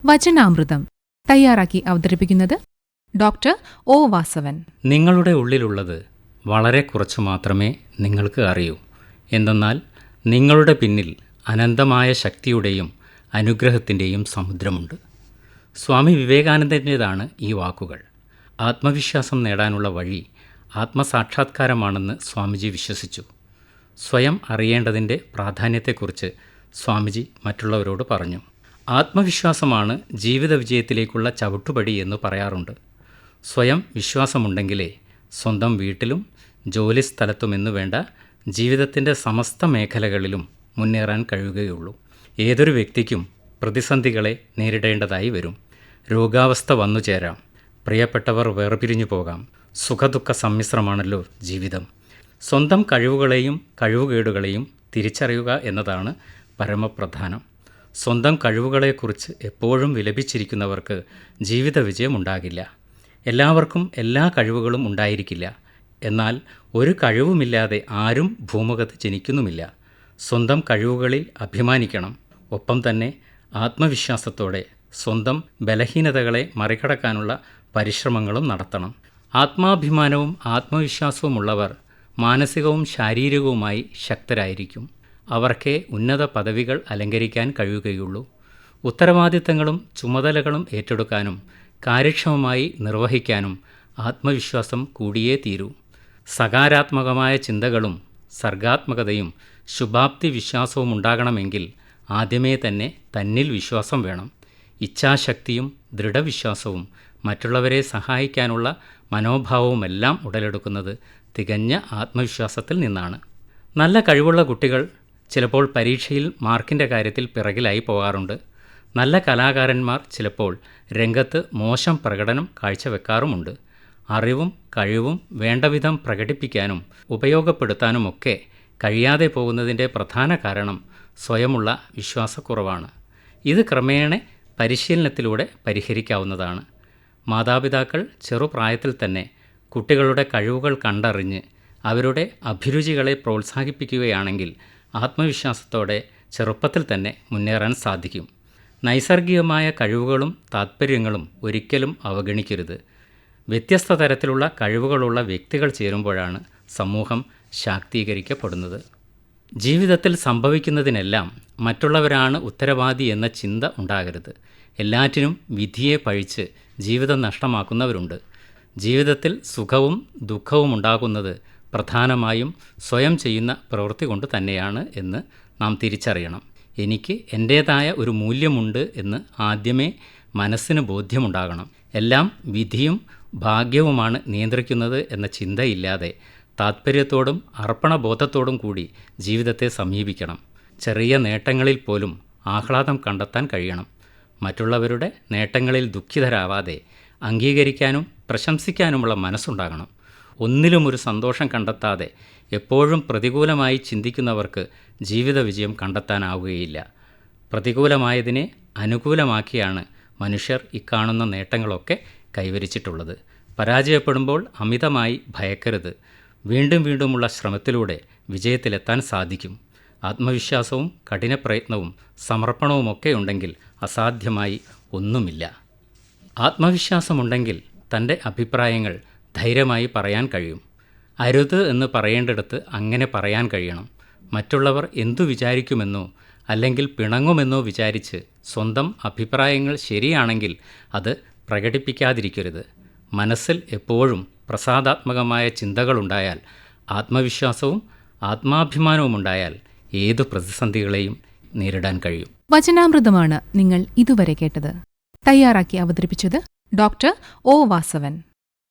വചനാമൃതം തയ്യാറാക്കി അവതരിപ്പിക്കുന്നത് doctor O Vasavan. നിങ്ങളുടെ ഉള്ളിലുള്ളത് വളരെ കുറച്ചു മാത്രമേ നിങ്ങൾക്ക് അറിയൂ. എന്തെന്നാൽ നിങ്ങളുടെ പിന്നിൽ അനന്തമായ ശക്തിയുടെയും അനുഗ്രഹത്തിൻ്റെയും സമുദ്രമുണ്ട്. സ്വാമി വിവേകാനന്ദൻ്റേതാണ് ഈ വാക്കുകൾ. ആത്മവിശ്വാസം നേടാനുള്ള വഴി ആത്മസാക്ഷാത്കാരമാണെന്ന് സ്വാമിജി വിശ്വസിച്ചു. സ്വയം അറിയേണ്ടതിൻ്റെ പ്രാധാന്യത്തെക്കുറിച്ച് സ്വാമിജി മറ്റുള്ളവരോട് പറഞ്ഞു. ആത്മവിശ്വാസമാണ് ജീവിത വിജയത്തിലേക്കുള്ള ചവിട്ടുപടി എന്ന് പറയാറുണ്ട്. സ്വയം വിശ്വാസമുണ്ടെങ്കിലേ സ്വന്തം വീട്ടിലും ജോലിസ്ഥലത്തുമെന്നു വേണ്ട ജീവിതത്തിൻ്റെ സമസ്ത മേഖലകളിലും മുന്നേറാൻ കഴിയുകയുള്ളൂ. ഏതൊരു വ്യക്തിക്കും പ്രതിസന്ധികളെ നേരിടേണ്ടതായി വരും. രോഗാവസ്ഥ വന്നു ചേരാം. പ്രിയപ്പെട്ടവർ വേർപിരിഞ്ഞു പോകാം. സുഖദുഃഖ സമ്മിശ്രമാണല്ലോ ജീവിതം. സ്വന്തം കഴിവുകളെയും കഴിവുകേടുകളെയും തിരിച്ചറിയുക എന്നതാണ് പരമപ്രധാനം. സ്വന്തം കഴിവുകളെക്കുറിച്ച് എപ്പോഴും വിലപിച്ചിരിക്കുന്നവർക്ക് ജീവിത വിജയമുണ്ടാകില്ല. എല്ലാവർക്കും എല്ലാ കഴിവുകളും ഉണ്ടായിരിക്കില്ല. എന്നാൽ ഒരു കഴിവുമില്ലാതെ ആരും ഭൂമുഖത്ത് ജനിക്കുന്നുമില്ല. സ്വന്തം കഴിവുകളിൽ അഭിമാനിക്കണം. ഒപ്പം തന്നെ ആത്മവിശ്വാസത്തോടെ സ്വന്തം ബലഹീനതകളെ മറികടക്കാനുള്ള പരിശ്രമങ്ങളും നടത്തണം. ആത്മാഭിമാനവും ആത്മവിശ്വാസവുമുള്ളവർ മാനസികവും ശാരീരികവുമായി ശക്തരായിരിക്കും. അവർക്കേ ഉന്നത പദവികൾ അലങ്കരിക്കാൻ കഴിയുകയുള്ളൂ. ഉത്തരവാദിത്തങ്ങളും ചുമതലകളും ഏറ്റെടുക്കാനും കാര്യക്ഷമമായി നിർവഹിക്കാനും ആത്മവിശ്വാസം കൂടിയേ തീരൂ. സകാരാത്മകമായ ചിന്തകളും സർഗാത്മകതയും ശുഭാപ്തി വിശ്വാസവും ഉണ്ടാകണമെങ്കിൽ ആദ്യമേ തന്നെ തന്നിൽ വിശ്വാസം വേണം. ഇച്ഛാശക്തിയും ദൃഢവിശ്വാസവും മറ്റുള്ളവരെ സഹായിക്കാനുള്ള മനോഭാവവുമെല്ലാം ഉടലെടുക്കുന്നത് തികഞ്ഞ ആത്മവിശ്വാസത്തിൽ നിന്നാണ്. നല്ല കഴിവുള്ള കുട്ടികൾ ചിലപ്പോൾ പരീക്ഷയിൽ മാർക്കിൻ്റെ കാര്യത്തിൽ പിറകിലായി പോകാറുണ്ട്. നല്ല കലാകാരന്മാർ ചിലപ്പോൾ രംഗത്ത് മോശം പ്രകടനം കാഴ്ചവെക്കാറുമുണ്ട്. അറിവും കഴിവും വേണ്ടവിധം പ്രകടിപ്പിക്കാനും ഉപയോഗപ്പെടുത്താനുമൊക്കെ കഴിയാതെ പോകുന്നതിൻ്റെ പ്രധാന കാരണം സ്വയമുള്ള വിശ്വാസക്കുറവാണ്. ഇത് ക്രമേണ പരിശീലനത്തിലൂടെ പരിഹരിക്കാവുന്നതാണ്. മാതാപിതാക്കൾ ചെറുപ്രായത്തിൽ തന്നെ കുട്ടികളുടെ കഴിവുകൾ കണ്ടറിഞ്ഞ് അവരുടെ അഭിരുചികളെ പ്രോത്സാഹിപ്പിക്കുകയാണെങ്കിൽ ആത്മവിശ്വാസത്തോടെ ചെറുപ്പത്തിൽ തന്നെ മുന്നേറാൻ സാധിക്കും. നൈസർഗികമായ കഴിവുകളും താത്പര്യങ്ങളും ഒരിക്കലും അവഗണിക്കരുത്. വ്യത്യസ്ത തരത്തിലുള്ള കഴിവുകളുള്ള വ്യക്തികൾ ചേരുമ്പോഴാണ് സമൂഹം ശാക്തീകരിക്കപ്പെടുന്നത്. ജീവിതത്തിൽ സംഭവിക്കുന്നതിനെല്ലാം മറ്റുള്ളവരാണ് ഉത്തരവാദി എന്ന ചിന്ത ഉണ്ടാകരുത്. എല്ലാറ്റിനും വിധിയെ പഴിച്ച് ജീവിതം നഷ്ടമാക്കുന്നവരുണ്ട്. ജീവിതത്തിൽ സുഖവും ദുഃഖവും ഉണ്ടാകുന്നത് പ്രധാനമായും സ്വയം ചെയ്യുന്ന പ്രവൃത്തി കൊണ്ട് തന്നെയാണ് എന്ന് നാം തിരിച്ചറിയണം. എനിക്ക് എൻ്റേതായ ഒരു മൂല്യമുണ്ട് എന്ന് ആദ്യമേ മനസ്സിന് ബോധ്യമുണ്ടാകണം. എല്ലാം വിധിയും ഭാഗ്യവുമാണ് നിയന്ത്രിക്കുന്നത് എന്ന ചിന്തയില്ലാതെ താത്പര്യത്തോടും അർപ്പണബോധത്തോടും കൂടി ജീവിതത്തെ സമീപിക്കണം. ചെറിയ നേട്ടങ്ങളിൽ പോലും ആഹ്ലാദം കണ്ടെത്താൻ കഴിയണം. മറ്റുള്ളവരുടെ നേട്ടങ്ങളിൽ ദുഃഖിതരാവാതെ അംഗീകരിക്കാനും പ്രശംസിക്കാനുമുള്ള മനസ്സുണ്ടാകണം. ഒന്നിലും ഒരു സന്തോഷം കണ്ടെത്താതെ എപ്പോഴും പ്രതികൂലമായി ചിന്തിക്കുന്നവർക്ക് ജീവിത വിജയം കണ്ടെത്താനാവുകയില്ല. പ്രതികൂലമായതിനെ അനുകൂലമാക്കിയാണ് മനുഷ്യർ ഇക്കാണുന്ന നേട്ടങ്ങളൊക്കെ കൈവരിച്ചിട്ടുള്ളത്. പരാജയപ്പെടുമ്പോൾ അമിതമായി ഭയക്കരുത്. വീണ്ടും വീണ്ടുമുള്ള ശ്രമത്തിലൂടെ വിജയത്തിലെത്താൻ സാധിക്കും. ആത്മവിശ്വാസവും കഠിനപ്രയത്നവും സമർപ്പണവുമൊക്കെ ഉണ്ടെങ്കിൽ അസാധ്യമായി ഒന്നുമില്ല. ആത്മവിശ്വാസമുണ്ടെങ്കിൽ തൻ്റെ അഭിപ്രായങ്ങൾ ധൈര്യമായി പറയാൻ കഴിയും. അരുത് എന്ന് പറയേണ്ടിടത്ത് അങ്ങനെ പറയാൻ കഴിയണം. മറ്റുള്ളവർ എന്തു വിചാരിക്കുമെന്നോ അല്ലെങ്കിൽ പിണങ്ങുമെന്നോ വിചാരിച്ച് സ്വന്തം അഭിപ്രായങ്ങൾ ശരിയാണെങ്കിൽ അത് പ്രകടിപ്പിക്കാതിരിക്കരുത്. മനസ്സിൽ എപ്പോഴും പ്രസാദാത്മകമായ ചിന്തകളുണ്ടായാൽ, ആത്മവിശ്വാസവും ആത്മാഭിമാനവും ഉണ്ടായാൽ ഏതു പ്രതിസന്ധികളെയും നേരിടാൻ കഴിയും. വചനാമൃതമാണ് നിങ്ങൾ ഇതുവരെ കേട്ടത്. തയ്യാറാക്കി അവതരിപ്പിച്ചത് ഡോക്ടർ ഒ വാസവൻ.